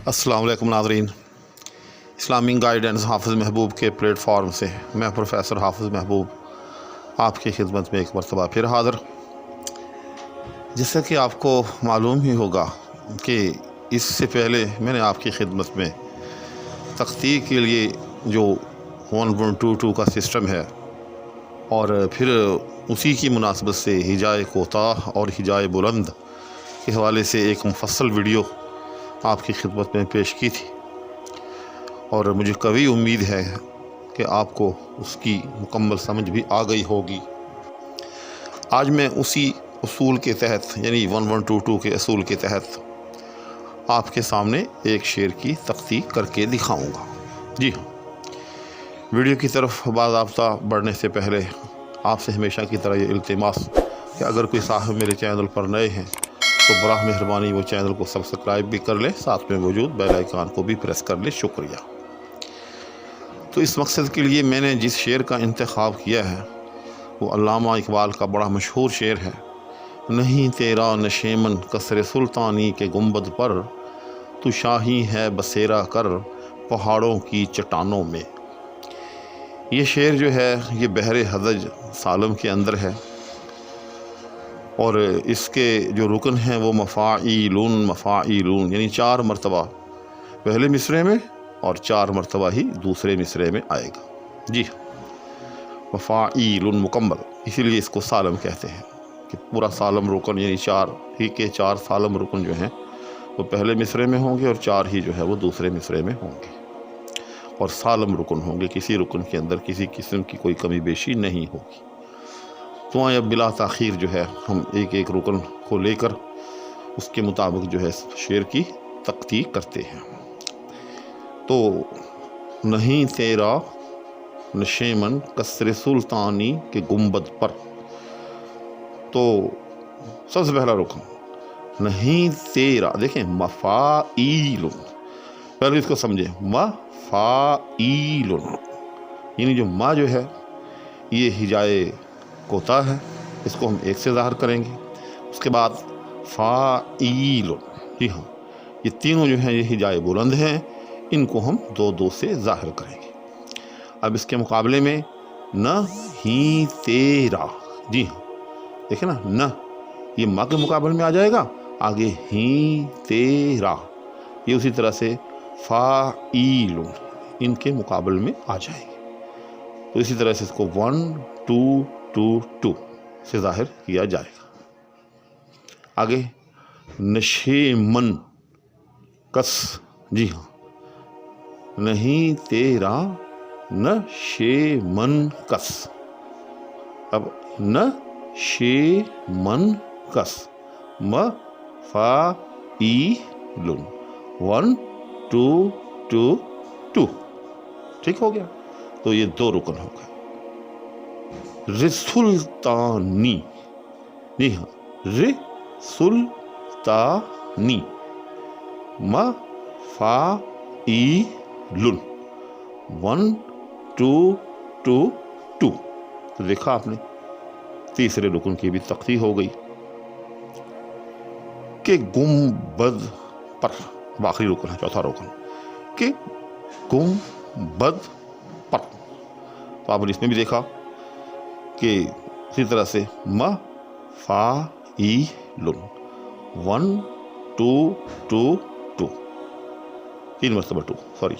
अस्सलाम वालेकुम नाज़रीन। इस्लामी गाइडेंस हाफ़िज़ महबूब के प्लेटफॉर्म से मैं प्रोफेसर हाफ़िज़ महबूब आपकी खिदमत में एक मरतबा फिर हाज़िर। जैसा कि आपको मालूम ही होगा कि इससे पहले मैंने आपकी खिदमत में तख्ती के लिए जो 1.22 का सिस्टम है और फिर उसी की मुनासबत से हिजाए कोताह और हिजाए बुलंद के हवाले से एक मुफस्सल वीडियो आपकी खिदमत में पेश की थी और मुझे कभी उम्मीद है कि आपको उसकी मुकम्मल समझ भी आ गई होगी। आज मैं उसी उसूल के तहत यानी 1122 के असूल के तहत आपके सामने एक शेर की तख्ती करके दिखाऊंगा। जी हाँ, वीडियो की तरफ बाज़ाब्ता बढ़ने से पहले आपसे हमेशा की तरह ये इल्तिमास कि अगर कोई साहब मेरे चैनल पर नए हैं तो बराह मेहरबानी वो चैनल को सब्सक्राइब भी कर ले, साथ में मौजूद बेल आइकन को भी प्रेस कर ले। शुक्रिया। तो इस मकसद के लिए मैंने जिस शेर का इंतखाब किया है वो अल्लामा इकबाल का बड़ा मशहूर शेर है। नहीं तेरा नशेमन कसरे सुल्तानी के गुंबद पर, तू शाही है बसेरा कर पहाड़ों की चट्टानों में। ये शेर जो है ये बहरे हदज सालम के अंदर है और इसके जो रुकन हैं वो मफ़ाइलून यानी 4 मरतबा पहले मिसरे में और 4 मरतबा ही दूसरे मिसरे में आएगा। जी, मफ़ाइलून मुकम्मल, इसीलिए इसको सालम कहते हैं कि पूरा सालम रुकन यानी 4 सालम रुकन जो हैं वो पहले मिसरे में होंगे और 4 ही जो है वो दूसरे मिसरे में होंगे और सालम रुकन होंगे। किसी रुकन के अंदर किसी किस्म की कोई कमी बेशी नहीं होगी। तो अब बिला ताख़ीर जो है हम एक एक रुकन को लेकर उसके मुताबिक जो है शेर की तख्ती करते हैं। तो नहीं तेरा नशेमन कसरे सुल्तानी के गुंबद पर, तो सबसे पहला रुकन नहीं तेरा, देखें मफ़ाइलुन, पहले इसको समझे, मफ़ाइलुन यानी जो मा जो है ये हिजाए कोता है, इसको हम एक से ज़ाहिर करेंगे। उसके बाद फ़ाइलुन, जी हाँ, ये तीनों जो हैं ये हिजाए बुलंद हैं, इनको हम 2-2 से ज़ाहिर करेंगे। अब इसके मुकाबले में न ही तेरा, जी हाँ, देखें ना, न ये मा के मुकाबले में आ जाएगा, आगे ही तेरा ये उसी तरह से फ़ाइलुन इनके मुकाबले में आ जाएंगे। तो इसी तरह से इसको 1-2-2 से ज़ाहिर किया जाएगा। आगे नशेमन कस, जी हाँ, नहीं तेरा नशेमन कस। अब नशेमन कस मफ़ाइलुन 1-2-2, ठीक हो गया। तो ये 2 रुकन हो गए। रिसुल्तानी, जी हाँ, रिसुल्तानी मफ़ाइलुन 1-2-2। तो देखा आपने, तीसरे रुकन की भी तख्ती हो गई कि गुंबद पर, आखिरी रुकन है, चौथा रुकन कि गुंबद पर। तो आपने इसमें भी देखा कि इसी तरह से मफ़ाइलुन 1-2-2, 3 मरतबा 2, सॉरी।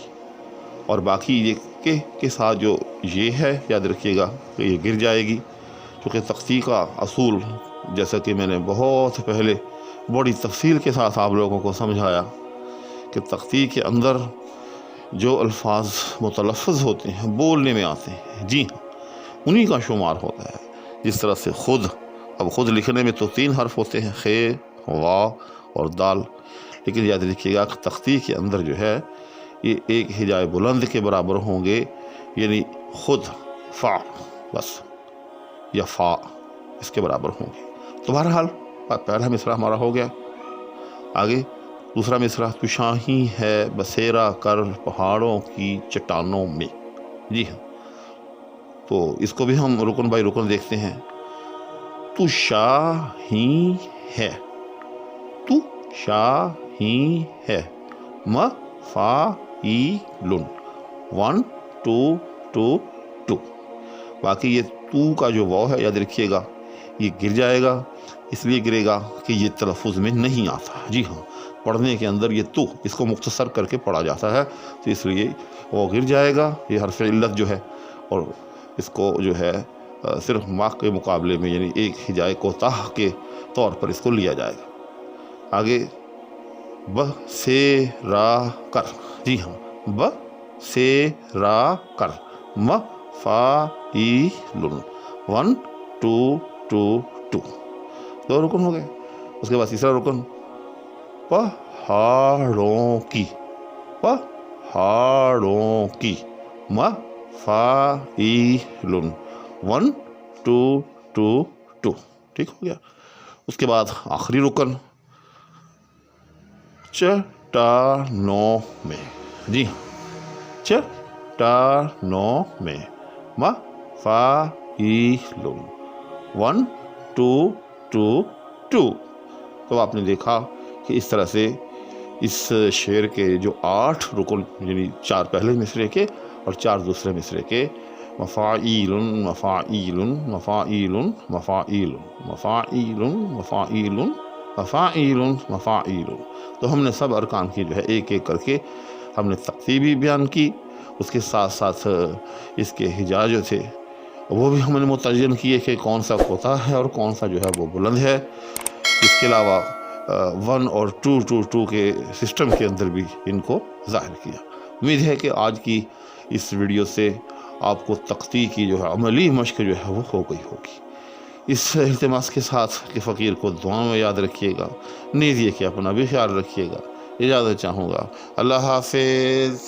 और बाकी ये के साथ जो ये है याद रखिएगा कि ये गिर जाएगी, क्योंकि तख्ती का असूल जैसा कि मैंने बहुत पहले बड़ी तफसील के साथ आप लोगों को समझाया कि तख्ती के अंदर जो अल्फाज मुतलफ़्फ़ज़ होते हैं, बोलने में आते हैं, जी हाँ, उन्हीं का शुमार होता है। जिस तरह से खुद, अब खुद लिखने में तो 3 हर्फ होते हैं, खे, वा और दाल, लेकिन याद रखिएगा कि तख्ती के अंदर जो है ये एक हिजाए बुलंद के बराबर होंगे, यानी खुद फ़ा बस या फ़ा इसके बराबर होंगे। तो बहरहाल पहला मिसरा हमारा हो गया। आगे दूसरा मिसरा, तू शाही है बसेरा कर पहाड़ों की चट्टानों में। जी हाँ, तो इसको भी हम रुकन बाई रुकन देखते हैं। तू शाही है, तू शाही है मफ़ाइलुन 1 2 2 2। बाकी ये तू का जो वाव है याद रखिएगा ये गिर जाएगा, इसलिए गिरेगा कि ये तलफ़ुज़ में नहीं आता। जी हाँ, पढ़ने के अंदर ये तू इसको मुख्तसर करके पढ़ा जाता है, तो इसलिए वो गिर जाएगा। ये हर्फ़ इल्लत जो है, और इसको जो है सिर्फ माँ के मुकाबले में यानी एक हिजाए कोताह के तौर पर इसको लिया जाएगा। आगे ब से रा कर, जी हाँ, ब से रा कर मफ़ाइलुन 1 2 2 2। 2 रुकन हो गए। उसके बाद तीसरा रुकन पहाड़ों की, पहाड़ों की मफ़ाइलुन 1 2 2 2। ठीक हो गया। उसके बाद आखिरी रुकन चट्टानों में, जी हाँ, चट्टानों में मफ़ाइलुन 1 2 2 2। तो आपने देखा कि इस तरह से इस शेर के जो 8 रुकन यानी 4 पहले मिसरे के और 4 दूसरे मिसरे के मफ़ाइलुन मफ़ाइलुन मफ़ाइलुन मफ़ाइलुन मफ़ाइलुन मफ़ाइलुन मफ़ाइलुन मफ़ाइलुन, तो हमने सब अरकान की जो है एक एक करके हमने तक़सीब भी बयान की। उसके साथ साथ इसके हिजा जो थे वो भी हमने मुतय्यन किए कि कौन सा कोता है और कौन सा जो है वो बुलंद है। इसके अलावा 1 और 2 2 2 के सिस्टम के अंदर भी इनको ज़ाहिर किया। उम्मीद है कि आज की इस वीडियो से आपको तख्ती की जो है अमली मश्क जो है वो हो गई होगी। इस इल्तिमास के साथ कि फ़कीर को दुआ में याद रखिएगा, नीज़ ये कि अपना भी ख्याल रखिएगा। इजाज़त चाहूँगा। अल्लाह हाफ़िज़।